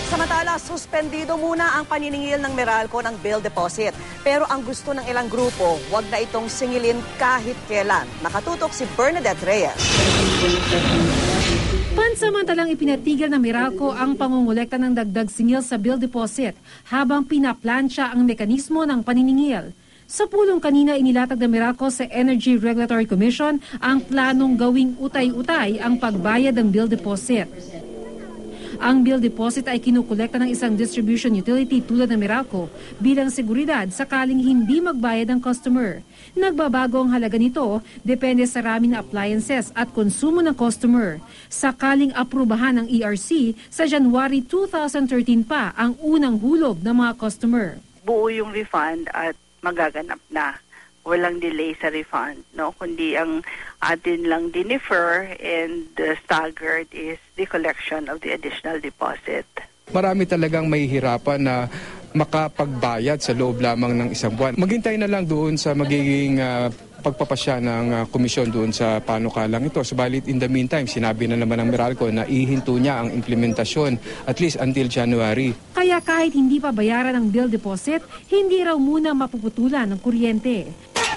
Samantala, suspendido muna ang paniningil ng Meralco ng bill deposit. Pero ang gusto ng ilang grupo, wag na itong singilin kahit kailan. Nakatutok si Bernadette Reyes. Pansamantalang ipinatigil ng Meralco ang pangungulekta ng dagdag singil sa bill deposit habang pinaplansya ang mekanismo ng paniningil. Sa pulong kanina, inilatag ng Meralco sa Energy Regulatory Commission ang planong gawing utay-utay ang pagbayad ng bill deposit. Ang bill deposit ay kinukolekta ng isang distribution utility tulad ng Meralco bilang seguridad sakaling hindi magbayad ang customer. Nagbabago ang halaga nito depende sa rami ng appliances at konsumo ng customer. Sakaling aprubahan ng ERC, sa January 2013 pa ang unang hulog ng mga customer. Buo yung refund at magaganap na. Walang delay sa refund, no? Kundi ang atin lang dinifer and staggered is the collection of the additional deposit. Marami talagang may hirapan na makapagbayad sa loob lamang ng isang buwan. Maghintay na lang doon sa magiging pagpapasya ng komisyon doon sa panukalang ito. Subalit in the meantime, sinabi na naman ng Meralco na ihinto niya ang implementasyon at least until January. Kaya kahit hindi pa bayaran ang bill deposit, hindi raw muna mapuputulan ng kuryente.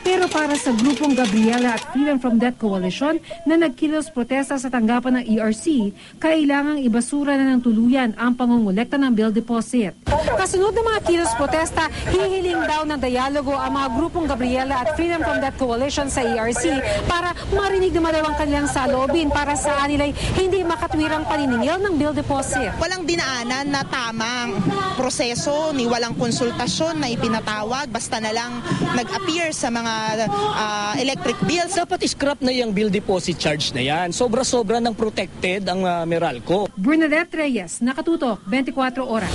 Pero para sa grupong Gabriela at Freedom from Debt Coalition na nagkilos protesta sa tanggapan ng ERC, kailangang ibasura na ng tuluyan ang pangungulekta ng bill deposit. Kasunod ng mga kilos protesta, hihiling daw ng dialogo ang mga grupong Gabriela at Freedom from Debt Coalition sa ERC para marinig naman ang kanilang salobin para sa nila'y hindi makatwirang paniningil ng bill deposit. Walang dinaanan na tamang proseso ni walang konsultasyon na ipinatawag, basta na lang nag-appear sa mga electric bills. Dapat scrap na yung bill deposit charge na yan. Sobra-sobra ng protected ang Meralco. Bernadette Reyes, Nakatutok, 24 Oras.